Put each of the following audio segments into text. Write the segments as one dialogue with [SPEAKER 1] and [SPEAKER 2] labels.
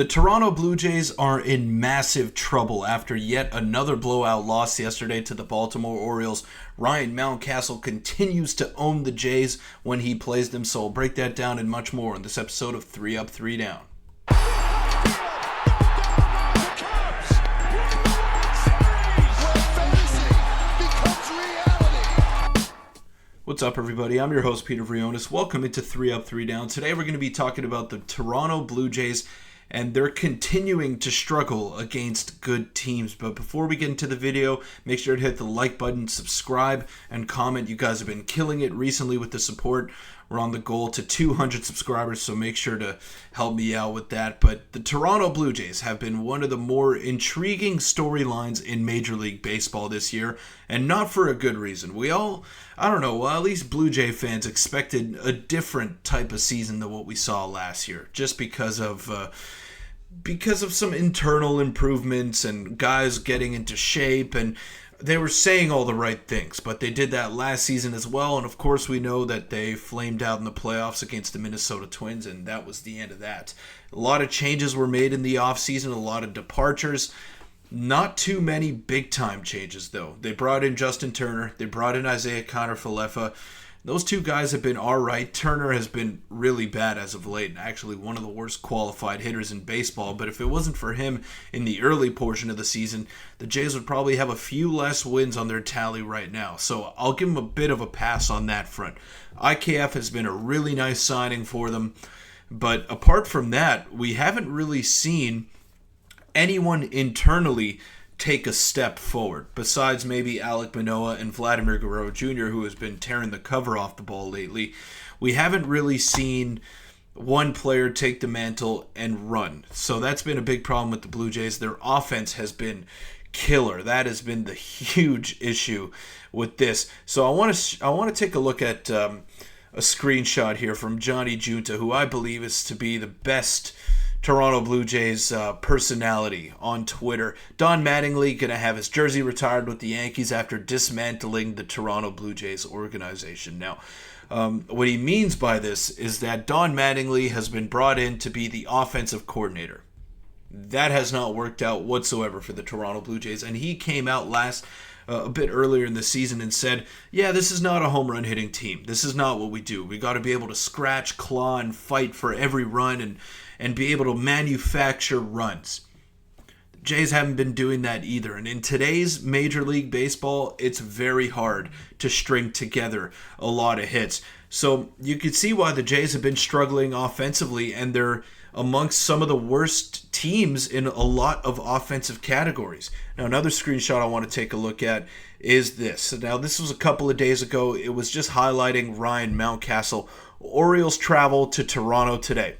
[SPEAKER 1] The Toronto Blue Jays are in massive trouble after yet another blowout loss yesterday to the Baltimore Orioles. Ryan Mountcastle continues to own the Jays when he plays them, so I'll break that down and much more in this episode of 3 Up, 3 Down. What's up, everybody? I'm your host, Peter Vryonis. Welcome into 3 Up, 3 Down. Today we're going to be talking about the Toronto Blue Jays, and they're continuing to struggle against good teams. But before we get into the video, make sure to hit the like button, subscribe, and comment. You guys have been killing it recently with the support. We're on the goal to 200 subscribers, so make sure to help me out with that. But the Toronto Blue Jays have been one of the more intriguing storylines in Major League Baseball this year, and not for a good reason. At least Blue Jay fans expected a different type of season than what we saw last year, just because of some internal improvements and guys getting into shape, and they were saying all the right things, but they did that last season as well. And of course we know that they flamed out in the playoffs against the Minnesota Twins, and that was the end of that. A lot of changes were made in the offseason, a lot of departures. Not too many big-time changes, though. They brought in Justin Turner. They brought in Isaiah Kiner-Falefa. Those two guys have been all right. Turner has been really bad as of late, actually one of the worst qualified hitters in baseball. But if it wasn't for him in the early portion of the season, the Jays would probably have a few less wins on their tally right now. So I'll give them a bit of a pass on that front. IKF has been a really nice signing for them. But apart from that, we haven't really seen anyone internally take a step forward, besides maybe Alek Manoah and Vladimir Guerrero Jr., who has been tearing the cover off the ball lately. We haven't really seen one player take the mantle and run. So that's been a big problem with the Blue Jays. Their offense has been killer. That has been the huge issue with this. So I want to take a look at a screenshot here from Johnny Junta, who I believe is to be the best Toronto Blue Jays personality on Twitter. Don Mattingly going to have his jersey retired with the Yankees after dismantling the Toronto Blue Jays organization. Now, what he means by this is that Don Mattingly has been brought in to be the offensive coordinator. That has not worked out whatsoever for the Toronto Blue Jays, and he came out a bit earlier in the season and said, yeah, this is not a home run hitting team. This is not what we do. We got to be able to scratch, claw, and fight for every run and be able to manufacture runs. The Jays haven't been doing that either. And in today's Major League Baseball, it's very hard to string together a lot of hits. So you can see why the Jays have been struggling offensively, and they're amongst some of the worst teams in a lot of offensive categories. Now, another screenshot I want to take a look at is this. So now, this was a couple of days ago. It was just highlighting Ryan Mountcastle. Orioles travel to Toronto today.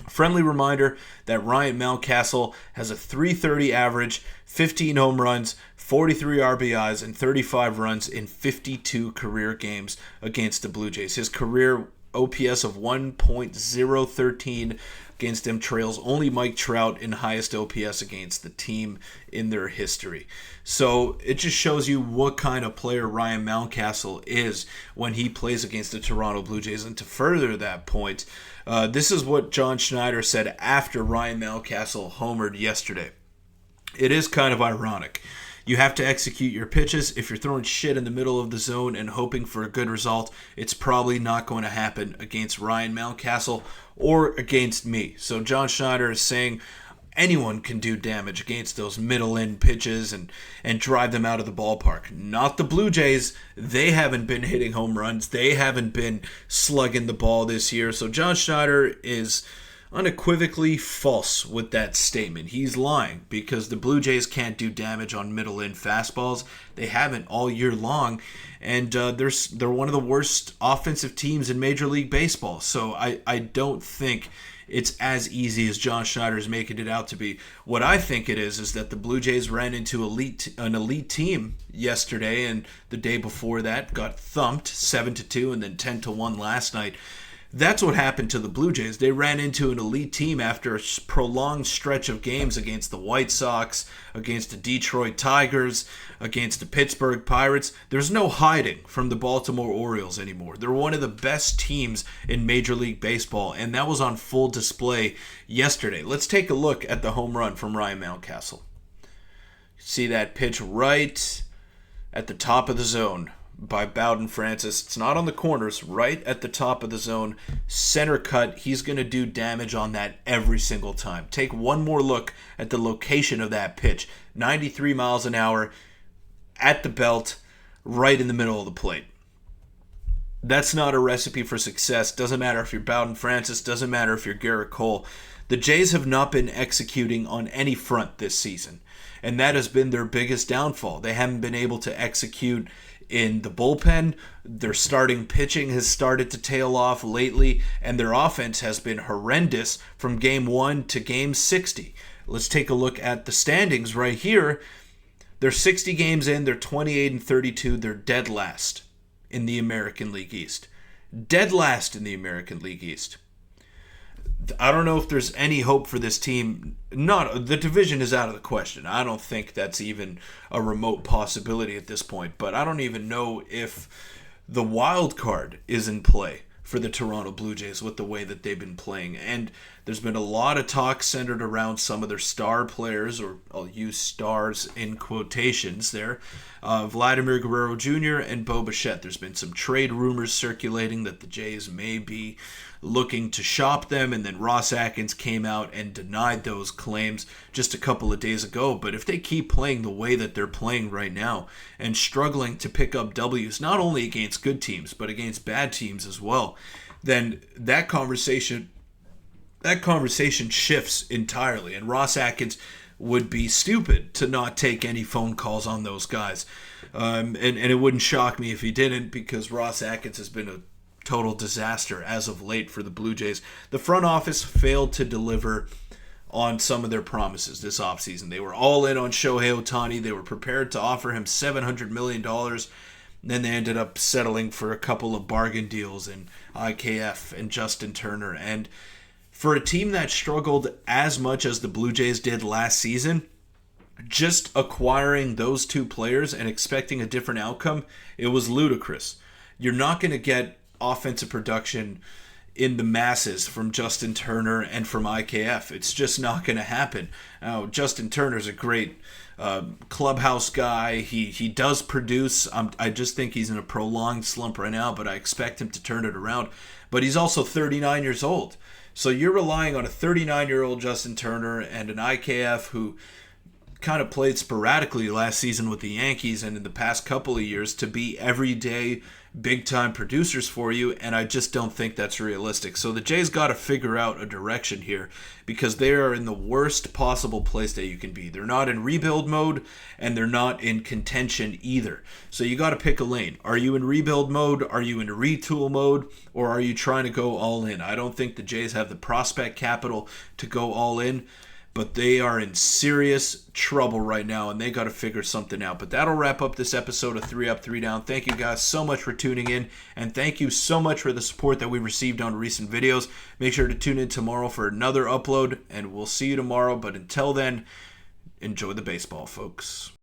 [SPEAKER 1] Friendly reminder that Ryan Mountcastle has a .330 average, 15 home runs, 43 RBIs, and 35 runs in 52 career games against the Blue Jays. His career OPS of 1.013 against them trails only Mike Trout in highest OPS against the team in their history. So it just shows you what kind of player Ryan Mountcastle is when he plays against the Toronto Blue Jays. And to further that point, this is what John Schneider said after Ryan Mountcastle homered yesterday. It is kind of ironic. You have to execute your pitches. If you're throwing shit in the middle of the zone and hoping for a good result, it's probably not going to happen against Ryan Mountcastle or against me. So John Schneider is saying anyone can do damage against those middle-end pitches and drive them out of the ballpark. Not the Blue Jays. They haven't been hitting home runs. They haven't been slugging the ball this year. So John Schneider is unequivocally false with that statement. He's lying, because the Blue Jays can't do damage on middle-in fastballs. They haven't all year long, and they're one of the worst offensive teams in Major League Baseball. So I don't think it's as easy as John Schneider is making it out to be. What I think it is that the Blue Jays ran into an elite team yesterday, and the day before that got thumped 7-2 and then 10-1 last night. That's what happened to the Blue Jays. They ran into an elite team after a prolonged stretch of games against the White Sox, against the Detroit Tigers, against the Pittsburgh Pirates. There's no hiding from the Baltimore Orioles anymore. They're one of the best teams in Major League Baseball, and that was on full display yesterday. Let's take a look at the home run from Ryan Mountcastle. See that pitch right at the top of the zone by Bowden Francis. It's not on the corners, right at the top of the zone. Center cut. He's going to do damage on that every single time. Take one more look at the location of that pitch. 93 miles an hour at the belt, right in the middle of the plate. That's not a recipe for success. Doesn't matter if you're Bowden Francis. Doesn't matter if you're Garrett Cole. The Jays have not been executing on any front this season, and that has been their biggest downfall. They haven't been able to execute in the bullpen. Their starting pitching has started to tail off lately, and their offense has been horrendous from game 1 to game 60. Let's take a look at the standings right here. They're 60 games in, they're 28-32, they're dead last in the American League East. Dead last in the American League East. I don't know if there's any hope for this team. The division is out of the question. I don't think that's even a remote possibility at this point. But I don't even know if the wild card is in play for the Toronto Blue Jays with the way that they've been playing. And there's been a lot of talk centered around some of their star players, or I'll use stars in quotations there, Vladimir Guerrero Jr. and Bichette. There's been some trade rumors circulating that the Jays may be looking to shop them, and then Ross Atkins came out and denied those claims just a couple of days ago. But if they keep playing the way that they're playing right now and struggling to pick up W's, not only against good teams, but against bad teams as well, then that conversation shifts entirely. And Ross Atkins would be stupid to not take any phone calls on those guys. And it wouldn't shock me if he didn't, because Ross Atkins has been a total disaster as of late for the Blue Jays. The front office failed to deliver on some of their promises this offseason. They were all in on Shohei Ohtani. They were prepared to offer him $700 million. Then they ended up settling for a couple of bargain deals in IKF and Justin Turner. And for a team that struggled as much as the Blue Jays did last season, just acquiring those two players and expecting a different outcome, it was ludicrous. You're not going to get offensive production in the masses from Justin Turner and from IKF. It's just not going to happen. Now, Justin Turner's a great clubhouse guy. He does produce. I just think he's in a prolonged slump right now, but I expect him to turn it around. But he's also 39 years old. So you're relying on a 39-year-old Justin Turner and an IKF who kind of played sporadically last season with the Yankees and in the past couple of years to be everyday big-time producers for you, and I just don't think that's realistic. So the Jays got to figure out a direction here, because they are in the worst possible place that you can be. They're not in rebuild mode, and they're not in contention either. So you got to pick a lane. Are you in rebuild mode? Are you in retool mode? Or are you trying to go all in? I don't think the Jays have the prospect capital to go all in, but they are in serious trouble right now, and they got to figure something out. But that'll wrap up this episode of 3 Up, 3 Down. Thank you guys so much for tuning in, and thank you so much for the support that we received on recent videos. Make sure to tune in tomorrow for another upload, and we'll see you tomorrow. But until then, enjoy the baseball, folks.